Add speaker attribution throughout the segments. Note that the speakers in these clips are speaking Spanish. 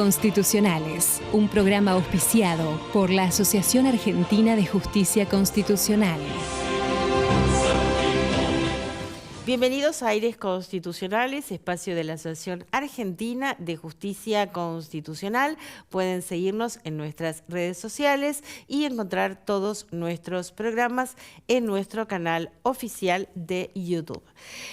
Speaker 1: Constitucionales, un programa auspiciado por la Asociación Argentina de Justicia Constitucional.
Speaker 2: Bienvenidos a Aires Constitucionales, espacio de la Asociación Argentina de Justicia Constitucional. Pueden seguirnos en nuestras redes sociales y encontrar todos nuestros programas en nuestro canal oficial de YouTube.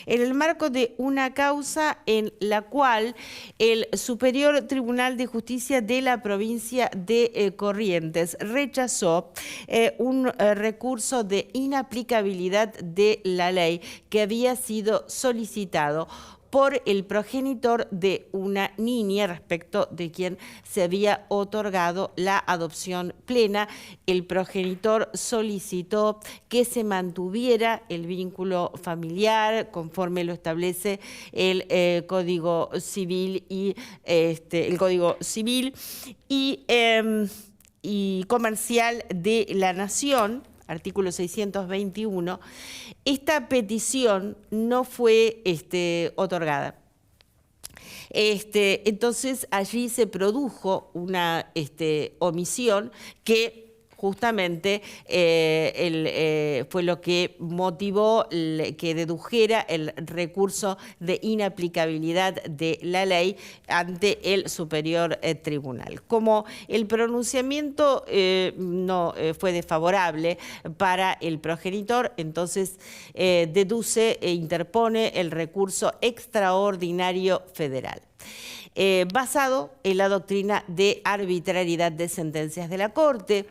Speaker 2: En el marco de una causa en la cual el Superior Tribunal de Justicia de la provincia de Corrientes rechazó un recurso de inaplicabilidad de la ley que había sido solicitado por el progenitor de una niña respecto de quien se había otorgado la adopción plena. El progenitor solicitó que se mantuviera el vínculo familiar conforme lo establece el Código Civil y el Código Civil y Comercial de la Nación, artículo 621, esta petición no fue otorgada. Entonces allí se produjo una omisión que justamente fue lo que motivó que dedujera el recurso de inaplicabilidad de la ley ante el Superior Tribunal. Como el pronunciamiento no fue desfavorable para el progenitor, entonces deduce e interpone el recurso extraordinario federal. Basado en la doctrina de arbitrariedad de sentencias de la Corte.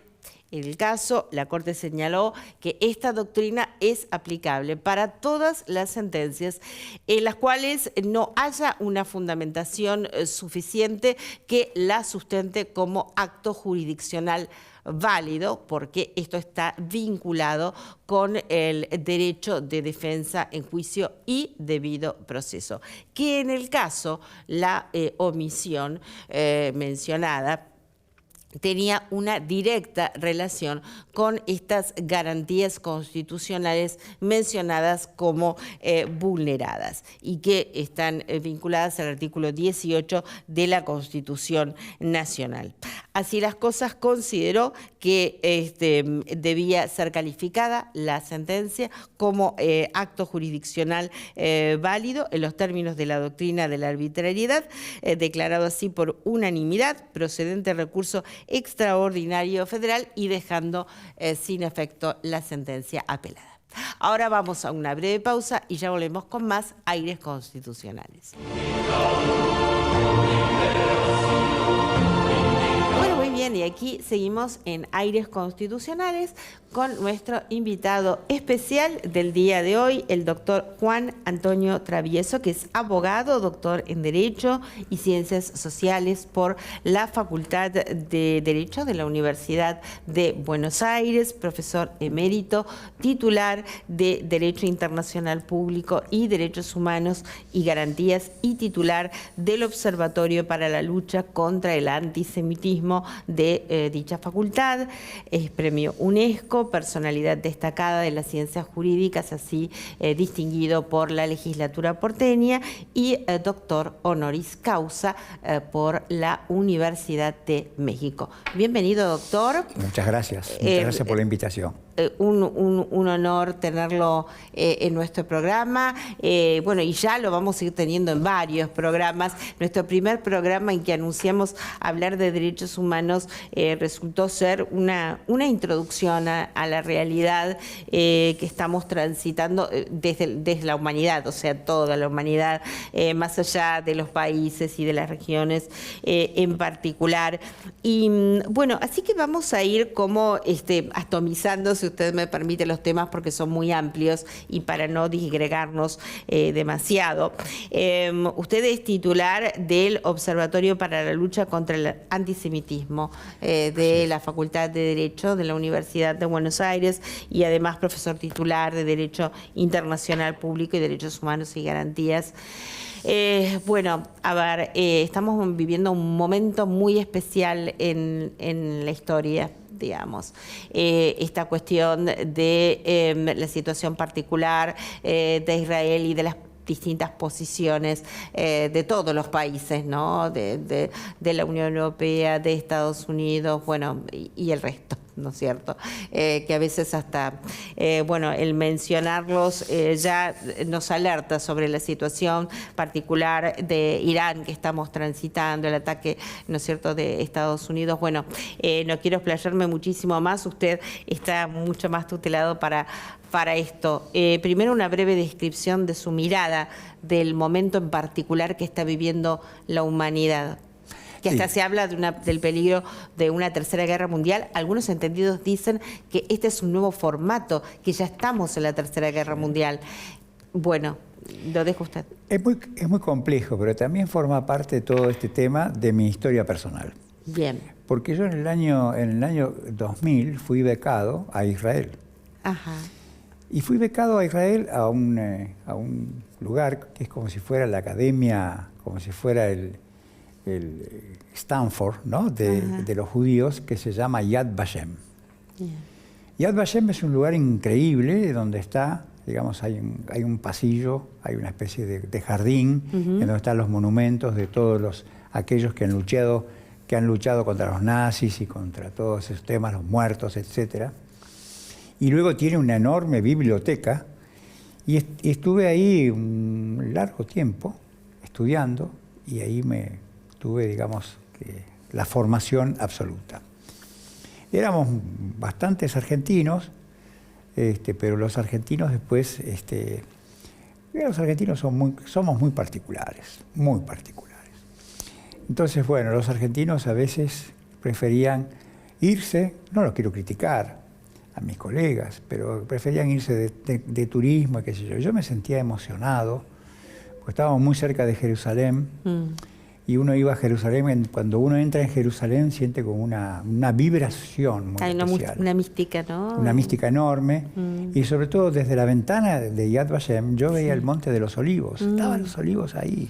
Speaker 2: En el caso, la Corte señaló que esta doctrina es aplicable para todas las sentencias en las cuales no haya una fundamentación suficiente que la sustente como acto jurisdiccional válido, porque esto está vinculado con el derecho de defensa en juicio y debido proceso. Que en el caso, la omisión mencionada tenía una directa relación con estas garantías constitucionales mencionadas como vulneradas y que están vinculadas al artículo 18 de la Constitución Nacional. Así las cosas, consideró que debía ser calificada la sentencia como acto jurisdiccional válido en los términos de la doctrina de la arbitrariedad, declarado así por unanimidad, procedente recurso extraordinario federal y dejando sin efecto la sentencia apelada. Ahora vamos a una breve pausa y ya volvemos con más Aires Constitucionales. Bueno, muy bien, y aquí seguimos en Aires Constitucionales con nuestro invitado especial del día de hoy, el doctor Juan Antonio Travieso, que es abogado, doctor en Derecho y Ciencias Sociales por la Facultad de Derecho de la Universidad de Buenos Aires, profesor emérito, titular de Derecho Internacional Público y Derechos Humanos y Garantías y titular del Observatorio para la Lucha contra el Antisemitismo de dicha facultad. Es premio UNESCO, personalidad destacada de las ciencias jurídicas, así distinguido por la legislatura porteña, y doctor honoris causa por la Universidad de México. Bienvenido, doctor.
Speaker 3: Muchas gracias por la invitación.
Speaker 2: Un honor tenerlo en nuestro programa. Bueno, y ya lo vamos a ir teniendo en varios programas. Nuestro primer programa en que anunciamos hablar de derechos humanos resultó ser una introducción a la realidad que estamos transitando desde la humanidad, o sea, toda la humanidad, más allá de los países y de las regiones en particular. Y bueno, así que vamos a ir como atomizando, si usted me permite, los temas porque son muy amplios y para no disgregarnos demasiado. Usted es titular del Observatorio para la Lucha contra el Antisemitismo de la Facultad de Derecho de la Universidad de Buenos Aires y además profesor titular de Derecho Internacional Público y Derechos Humanos y Garantías. Bueno, a ver, estamos viviendo un momento muy especial en la historia, digamos. Esta cuestión de la situación particular de Israel y de las distintas posiciones de todos los países, ¿no? De la Unión Europea, de Estados Unidos, bueno, y el resto, ¿no es cierto? Que a veces hasta, bueno, el mencionarlos ya nos alerta sobre la situación particular de Irán que estamos transitando, el ataque, ¿no es cierto?, de Estados Unidos. Bueno, no quiero explayarme muchísimo más, usted está mucho más tutelado para esto. Primero, una breve descripción de su mirada del momento en particular que está viviendo la humanidad. Que hasta se habla del peligro de una tercera guerra mundial. Algunos entendidos dicen que este es un nuevo formato, que ya estamos en la tercera guerra mundial. Bueno, lo dejo a usted.
Speaker 3: Es muy complejo, pero también forma parte de todo este tema de mi historia personal.
Speaker 2: Bien.
Speaker 3: Porque yo en el año 2000 fui becado a Israel.
Speaker 2: Ajá.
Speaker 3: Y fui becado a Israel a un lugar que es como si fuera la academia, como si fuera el Stanford, ¿no?, de los judíos, que se llama Yad Vashem. Yeah. Yad Vashem es un lugar increíble donde está, digamos, hay un pasillo, hay una especie de jardín, en donde están los monumentos de todos aquellos que han luchado contra los nazis y contra todos esos temas, los muertos, etcétera. Y luego tiene una enorme biblioteca, y estuve ahí un largo tiempo estudiando, y ahí tuve, digamos, la formación absoluta. Éramos bastantes argentinos, pero los argentinos después, los argentinos somos muy particulares, muy particulares. Entonces, bueno, los argentinos a veces preferían irse, no los quiero criticar a mis colegas, pero preferían irse de turismo, qué sé yo. Yo me sentía emocionado, porque estábamos muy cerca de Jerusalén, y uno iba a Jerusalén, cuando uno entra en Jerusalén siente como una vibración muy especial.
Speaker 2: Una mística, ¿no?
Speaker 3: Una mística enorme, y sobre todo desde la ventana de Yad Vashem yo veía el Monte de los Olivos, estaban los olivos ahí.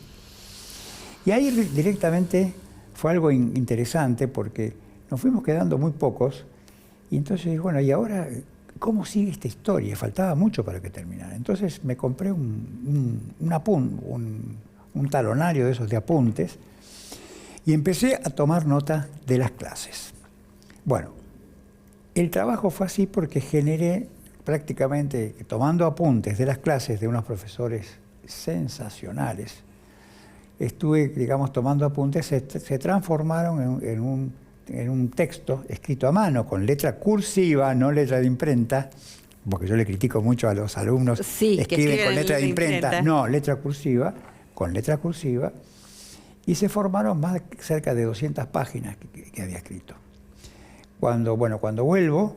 Speaker 3: Y ahí directamente fue algo interesante, porque nos fuimos quedando muy pocos. Y entonces, bueno, ¿y ahora cómo sigue esta historia? Faltaba mucho para que terminara. Entonces me compré un talonario de esos de apuntes y empecé a tomar nota de las clases. Bueno, el trabajo fue así porque generé prácticamente, tomando apuntes de las clases de unos profesores sensacionales, estuve, digamos, tomando apuntes, se transformaron en un texto escrito a mano, con letra cursiva, no letra de imprenta, porque yo le critico mucho a los alumnos, escriben con letra de imprenta, no, letra cursiva, con letra cursiva, y se formaron cerca de 200 páginas que había escrito. Cuando vuelvo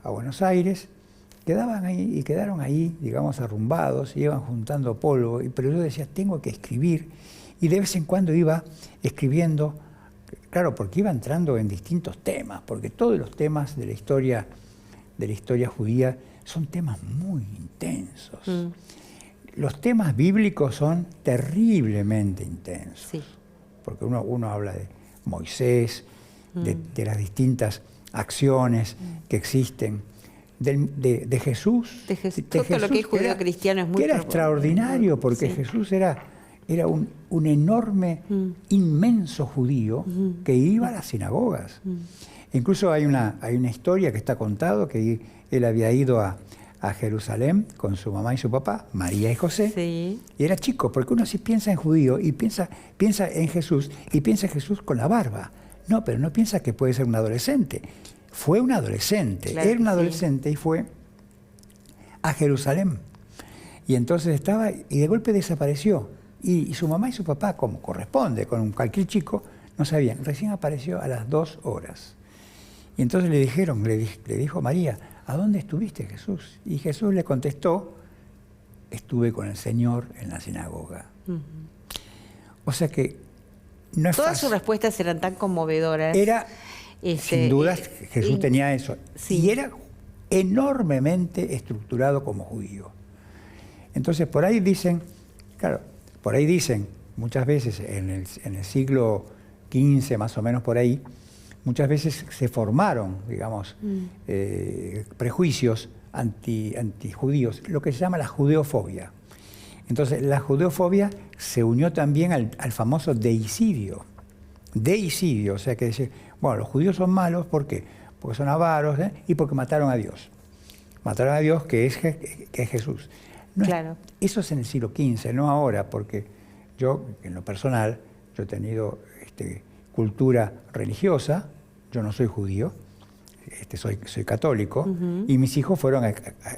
Speaker 3: a Buenos Aires, quedaron ahí, digamos, arrumbados, iban juntando polvo, pero yo decía, tengo que escribir, y de vez en cuando iba escribiendo. Claro, porque iba entrando en distintos temas, porque todos los temas de la historia judía son temas muy intensos. Los temas bíblicos son terriblemente intensos, porque uno habla de Moisés, de las distintas acciones que existen, de Jesús.
Speaker 2: Todo lo que es judío cristiano es muy
Speaker 3: era extraordinario, porque Jesús era un enorme, inmenso judío que iba a las sinagogas. Incluso hay una historia que está contado que él había ido a Jerusalén con su mamá y su papá, María y José, y era chico, porque uno sí piensa en judío y piensa en Jesús, y piensa en Jesús con la barba. No, pero no piensa que puede ser un adolescente. Fue un adolescente, claro, era un adolescente, y fue a Jerusalén. Y entonces estaba, y de golpe desapareció. Y su mamá y su papá, como corresponde con cualquier chico, no sabían. Recién apareció a las 2 horas. Y entonces le dijo María, ¿a dónde estuviste, Jesús? Y Jesús le contestó, estuve con el Señor en la sinagoga. O sea que no es
Speaker 2: Todas
Speaker 3: fácil.
Speaker 2: sus respuestas eran tan conmovedoras.
Speaker 3: Sin dudas, Jesús tenía eso. Y era enormemente estructurado como judío. Entonces, por ahí dicen, muchas veces en el siglo XV, más o menos por ahí, muchas veces se formaron, digamos, prejuicios antijudíos, lo que se llama la judeofobia. Entonces la judeofobia se unió también al famoso deicidio. Deicidio, o sea que dice, bueno, los judíos son malos, ¿por qué? Porque son avaros, y porque mataron a Dios. Mataron a Dios, que es Jesús. No
Speaker 2: claro.
Speaker 3: Eso es en el siglo XV, no ahora, porque yo, en lo personal, yo he tenido cultura religiosa, yo no soy judío, soy católico, y mis hijos fueron a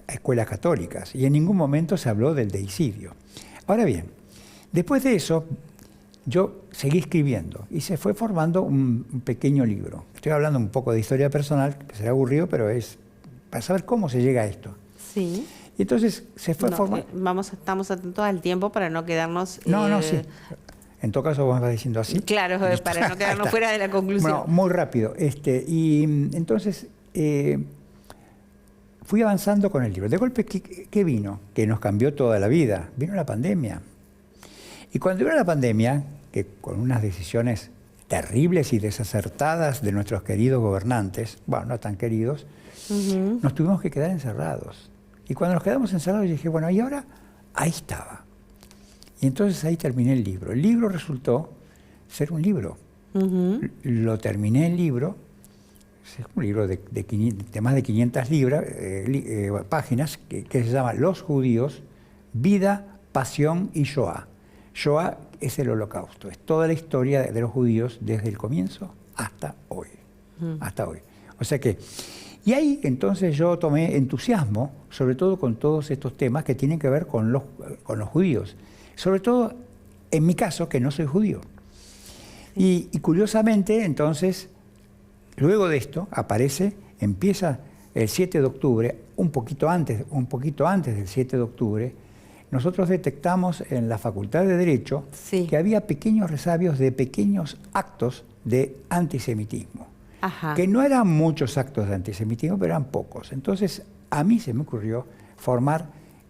Speaker 3: escuelas católicas, y en ningún momento se habló del deicidio. Ahora bien, después de eso, yo seguí escribiendo, y se fue formando un pequeño libro. Estoy hablando un poco de historia personal, que será aburrido, pero es para saber cómo se llega a esto.
Speaker 2: Sí.
Speaker 3: Y entonces se fue formando...
Speaker 2: Estamos atentos al tiempo para no quedarnos...
Speaker 3: No, sí. En todo caso, vos vas diciendo así.
Speaker 2: Claro, para no quedarnos fuera de la conclusión.
Speaker 3: Bueno, muy rápido. Y entonces fui avanzando con el libro. De golpe, ¿qué vino? Que nos cambió toda la vida. Vino la pandemia. Y cuando vino la pandemia, que con unas decisiones terribles y desacertadas de nuestros queridos gobernantes, bueno, no tan queridos, nos tuvimos que quedar encerrados. Y cuando nos quedamos encerrados, yo dije, bueno, ¿y ahora? Ahí estaba. Y entonces ahí terminé el libro. El libro resultó ser un libro. Lo terminé el libro, es un libro de más de 500 páginas, que se llama Los judíos, vida, pasión y Shoah. Shoah es el holocausto, es toda la historia de los judíos desde el comienzo hasta hoy. Hasta hoy. O sea que, y ahí entonces yo tomé entusiasmo, sobre todo con todos estos temas que tienen que ver con los judíos. Sobre todo, en mi caso, que no soy judío. Y curiosamente, entonces, luego de esto, empieza el 7 de octubre, un poquito antes del 7 de octubre, nosotros detectamos en la Facultad de Derecho que había pequeños resabios de pequeños actos de antisemitismo.
Speaker 2: Ajá.
Speaker 3: Que no eran muchos actos de antisemitismo, pero eran pocos. Entonces, a mí se me ocurrió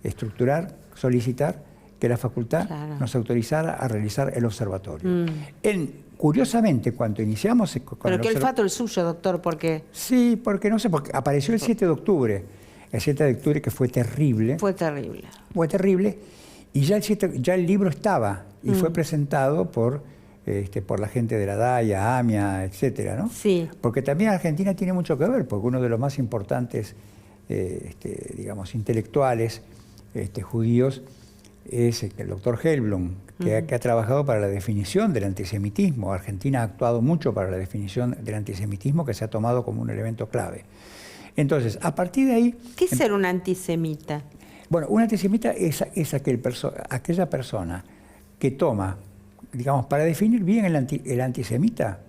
Speaker 3: estructurar, solicitar que la facultad nos autorizara a realizar el observatorio. Curiosamente, cuando iniciamos...
Speaker 2: ¿Pero qué olfato el suyo, doctor? ¿Por qué?
Speaker 3: Sí, porque no sé, porque apareció el 7 de octubre. El 7 de octubre que fue terrible.
Speaker 2: Fue terrible.
Speaker 3: Fue terrible. Y ya el libro estaba y fue presentado por la gente de la DAIA, AMIA, etcétera, ¿no?
Speaker 2: Sí.
Speaker 3: Porque también Argentina tiene mucho que ver, porque uno de los más importantes, digamos, intelectuales judíos es el doctor Hellblum, que ha trabajado para la definición del antisemitismo. Argentina ha actuado mucho para la definición del antisemitismo, que se ha tomado como un elemento clave. Entonces, a partir de ahí...
Speaker 2: ¿Qué es ser un antisemita?
Speaker 3: Bueno, un antisemita es aquella persona que toma, digamos, para definir bien el antisemita,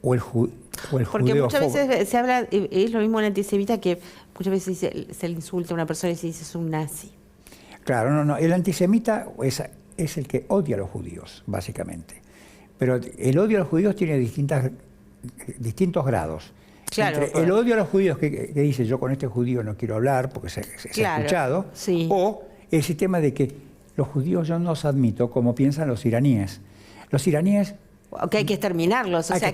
Speaker 3: o el
Speaker 2: porque
Speaker 3: judeo.
Speaker 2: Muchas veces se habla, es lo mismo un antisemita que muchas veces se le insulta a una persona y se dice es un nazi.
Speaker 3: Claro, no. El antisemita es el que odia a los judíos, básicamente. Pero el odio a los judíos tiene distintos grados.
Speaker 2: Claro,
Speaker 3: Entre el odio a los judíos que dice yo con este judío no quiero hablar porque se ha escuchado, o el sistema de que los judíos yo no los admito como piensan los iraníes. Los iraníes...
Speaker 2: Que hay que exterminarlos.
Speaker 3: Hay que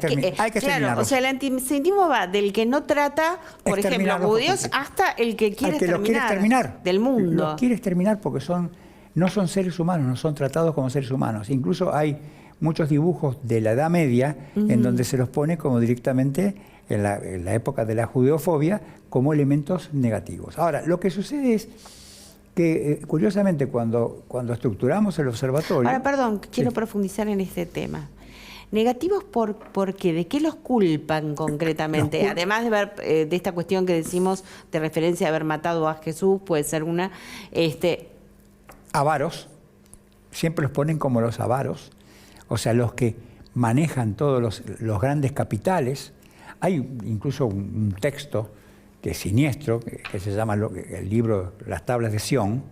Speaker 3: exterminarlos.
Speaker 2: O sea, el antisemitismo va del que no trata, por ejemplo, judíos, hasta el que quiere exterminar del mundo.
Speaker 3: Los quiere exterminar porque no son seres humanos, no son tratados como seres humanos. Incluso hay muchos dibujos de la Edad Media en donde se los pone como directamente en la época de la judeofobia como elementos negativos. Ahora, lo que sucede es que, curiosamente, cuando estructuramos el observatorio...
Speaker 2: Ahora, perdón, quiero profundizar en este tema. ¿Negativos por qué? ¿De qué los culpan concretamente? Además de ver de esta cuestión que decimos de referencia de haber matado a Jesús, puede ser una...
Speaker 3: Avaros, siempre los ponen como los avaros, o sea, los que manejan todos los grandes capitales. Hay incluso un texto que es siniestro, que se llama el libro Las Tablas de Sión,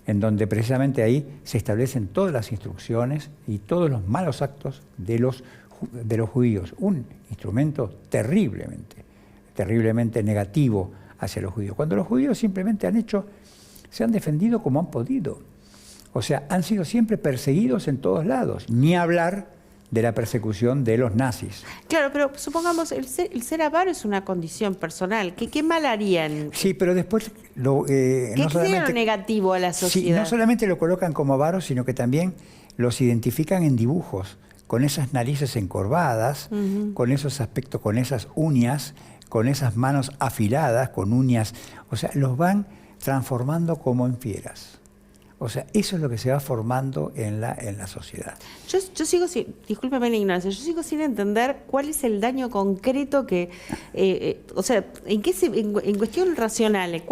Speaker 3: en donde precisamente ahí se establecen todas las instrucciones y todos los malos actos de los judíos. Un instrumento terriblemente negativo hacia los judíos. Cuando los judíos simplemente se han defendido como han podido. O sea, han sido siempre perseguidos en todos lados. Ni hablar de la persecución de los nazis.
Speaker 2: Claro, pero supongamos, el ser avaro es una condición personal. ¿Qué mal harían?
Speaker 3: Sí, pero después
Speaker 2: ¿Qué
Speaker 3: no
Speaker 2: es
Speaker 3: solamente,
Speaker 2: lo negativo a la
Speaker 3: sí,
Speaker 2: sociedad?
Speaker 3: no solamente lo colocan como avaros, sino que también los identifican en dibujos, con esas narices encorvadas, con esos aspectos, con esas uñas, con esas manos afiladas, con uñas. O sea, los van transformando como en fieras. O sea, eso es lo que se va formando en la sociedad.
Speaker 2: Yo sigo sin, discúlpeme la ignorancia, yo sigo sin entender cuál es el daño concreto que, o sea, en cuestión racional,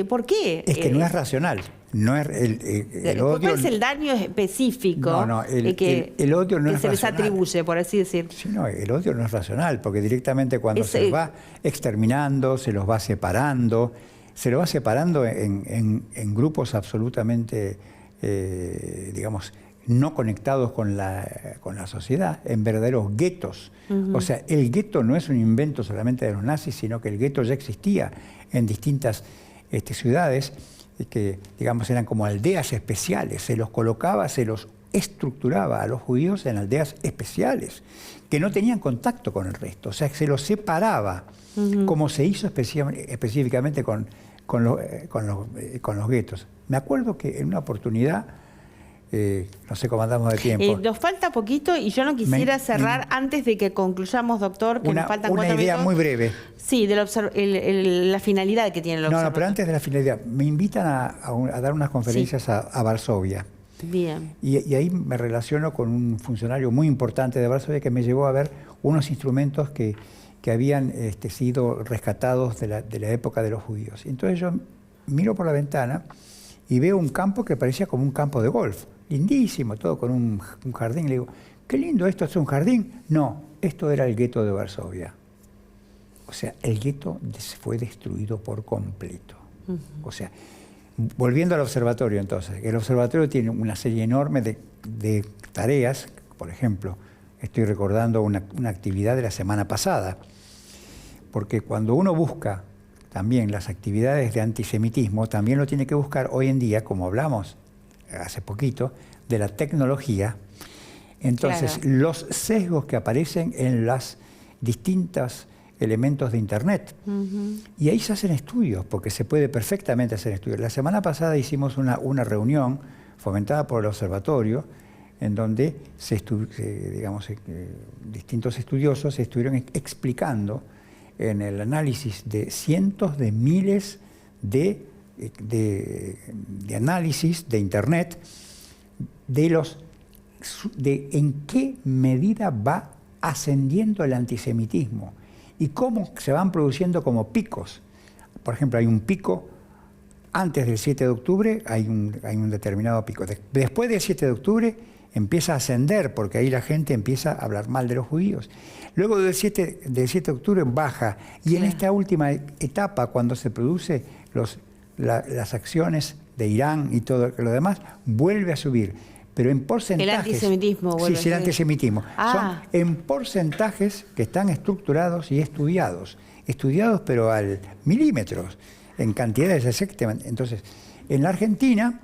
Speaker 2: ¿por qué?
Speaker 3: Es que no es racional. No es el odio.
Speaker 2: ¿Cuál es el daño específico
Speaker 3: el odio no
Speaker 2: que
Speaker 3: es
Speaker 2: se les
Speaker 3: racional.
Speaker 2: Atribuye, por así decir?
Speaker 3: Sí, no, el odio no es racional, porque directamente cuando se va exterminando, se los va separando en grupos absolutamente, digamos, no conectados con la sociedad, en verdaderos guetos. O sea, el gueto no es un invento solamente de los nazis, sino que el gueto ya existía en distintas ciudades, que, digamos, eran como aldeas especiales. Se los colocaba, se los estructuraba a los judíos en aldeas especiales, que no tenían contacto con el resto. O sea, que se los separaba, como se hizo específicamente con los guetos. Me acuerdo que en una oportunidad, no sé cómo andamos de tiempo.
Speaker 2: Nos falta poquito y yo no quisiera cerrar antes de que concluyamos, doctor, que nos faltan 4 minutos.
Speaker 3: Una idea muy breve.
Speaker 2: Sí, de la finalidad que tiene el observatorio.
Speaker 3: No, pero antes de la finalidad, me invitan a dar unas conferencias a Varsovia.
Speaker 2: Bien.
Speaker 3: Y ahí me relaciono con un funcionario muy importante de Varsovia que me llevó a ver unos instrumentos que habían sido rescatados de la época de los judíos. Entonces yo miro por la ventana y veo un campo que parecía como un campo de golf, lindísimo, todo con un jardín. Le digo, qué lindo, ¿esto es un jardín? No, esto era el gueto de Varsovia. O sea, el gueto fue destruido por completo. O sea, volviendo al observatorio entonces, el observatorio tiene una serie enorme de tareas. Por ejemplo, estoy recordando una actividad de la semana pasada, porque cuando uno busca también las actividades de antisemitismo, también lo tiene que buscar hoy en día, como hablamos hace poquito, de la tecnología. Entonces, claro, los sesgos que aparecen en los distintos elementos de Internet. Y ahí se hacen estudios, porque se puede perfectamente hacer estudios. La semana pasada hicimos una reunión fomentada por el observatorio, en donde distintos estudiosos estuvieron explicando en el análisis de cientos de miles de análisis de Internet de en qué medida va ascendiendo el antisemitismo y cómo se van produciendo como picos. Por ejemplo, hay un pico antes del 7 de octubre, hay un determinado pico. Después del 7 de octubre empieza a ascender, porque ahí la gente empieza a hablar mal de los judíos. Luego del 7 de octubre baja, y en esta última etapa, cuando se produce las acciones de Irán y todo lo demás, vuelve a subir. Pero en porcentajes...
Speaker 2: El antisemitismo vuelve a subir.
Speaker 3: Sí, el antisemitismo. Son en porcentajes que están estructurados y estudiados pero al milímetros, en cantidades exactas. Entonces, en la Argentina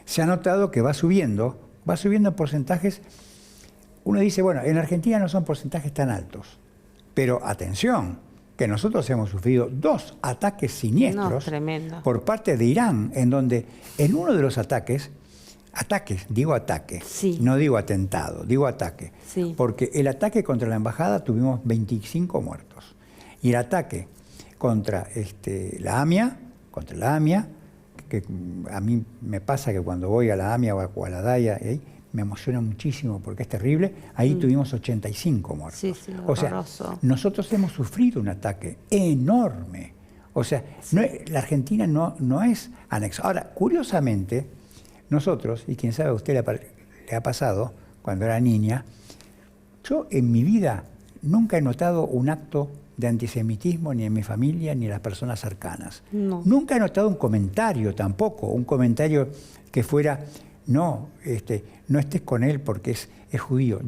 Speaker 3: se ha notado que va subiendo en porcentajes. Uno dice, bueno, en Argentina no son porcentajes tan altos, pero atención, que nosotros hemos sufrido 2 ataques siniestros por parte de Irán, en donde en uno de los ataques, digo ataque, sí, no digo atentado, digo ataque, sí, porque el ataque contra la embajada tuvimos 25 muertos, y el ataque contra la AMIA, que a mí me pasa que cuando voy a la AMIA o a la DAIA, me emociona muchísimo porque es terrible, ahí tuvimos 85 muertos. Sí, o sea, nosotros hemos sufrido un ataque enorme. O sea, sí, la Argentina no es anexo. Ahora, curiosamente, nosotros, y quién sabe a usted le ha pasado cuando era niña, yo en mi vida nunca he notado un acto de antisemitismo ni en mi familia ni en las personas cercanas. No. Nunca he notado un comentario tampoco, un comentario que fuera, no estés con él porque es judío.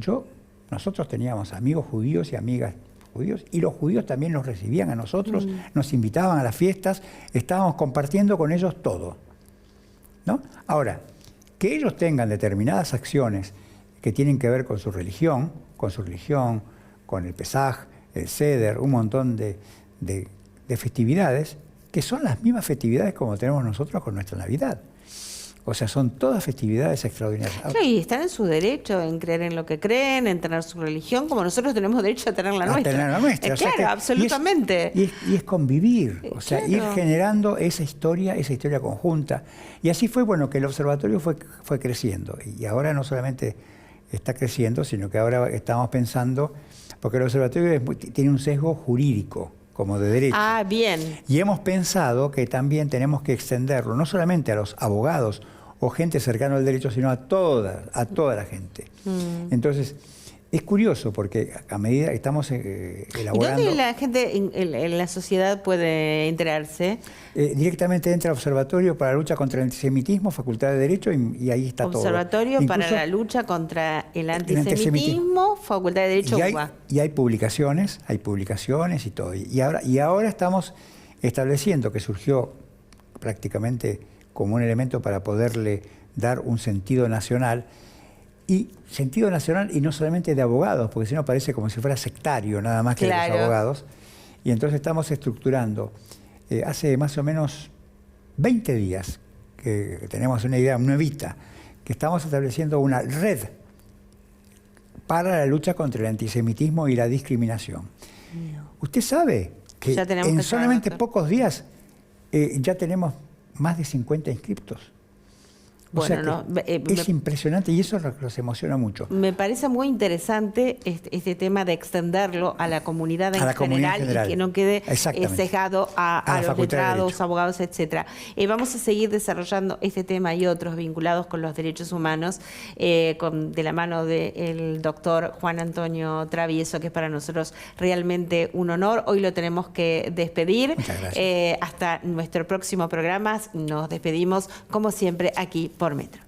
Speaker 3: Nosotros teníamos amigos judíos y amigas judíos, y los judíos también nos recibían a nosotros, nos invitaban a las fiestas, estábamos compartiendo con ellos todo, ¿no? Ahora, que ellos tengan determinadas acciones que tienen que ver con su religión, con el Pesaj, el Seder, un montón de festividades, que son las mismas festividades como tenemos nosotros con nuestra Navidad. O sea, son todas festividades extraordinarias.
Speaker 2: Claro, y están en su derecho en creer en lo que creen, en tener su religión, como nosotros tenemos derecho a tener la nuestra.
Speaker 3: A tener la nuestra.
Speaker 2: Claro, absolutamente.
Speaker 3: Y es convivir, o sea,
Speaker 2: claro,
Speaker 3: ir generando esa historia conjunta. Y así fue, bueno, que el observatorio fue creciendo. Y ahora no solamente está creciendo, sino que ahora estamos pensando, porque el observatorio tiene un sesgo jurídico, como de derecho.
Speaker 2: Ah, bien.
Speaker 3: Y hemos pensado que también tenemos que extenderlo, no solamente a los abogados o gente cercana al derecho, sino a toda la gente. Entonces, es curioso porque a medida que estamos elaborando...
Speaker 2: ¿Y dónde la gente en la sociedad puede enterarse?
Speaker 3: Directamente entra al Observatorio para la Lucha contra el Antisemitismo, Facultad de Derecho, y ahí está todo.
Speaker 2: Observatorio para la Lucha contra el Antisemitismo, Facultad de Derecho, UBA.
Speaker 3: Y hay publicaciones y todo. Y ahora estamos estableciendo, que surgió prácticamente como un elemento para poderle dar un sentido nacional, y no solamente de abogados, porque si no parece como si fuera sectario nada más que
Speaker 2: claro,
Speaker 3: de los abogados. Y entonces estamos estructurando, hace más o menos 20 días que tenemos una idea nuevita, que estamos estableciendo una red para la lucha contra el antisemitismo y la discriminación. Usted sabe que en solamente pocos días ya tenemos más de 50 inscriptos.
Speaker 2: Bueno,
Speaker 3: es impresionante, y eso los emociona mucho.
Speaker 2: Me parece muy interesante este tema de extenderlo a la comunidad en general, y que no quede sesgado a los letrados, abogados, etcétera. Vamos a seguir desarrollando este tema y otros vinculados con los derechos humanos de la mano del doctor Juan Antonio Travieso, que es para nosotros realmente un honor. Hoy lo tenemos que despedir.
Speaker 3: Muchas gracias.
Speaker 2: Hasta nuestro próximo programa. Nos despedimos, como siempre, aquí por Metro.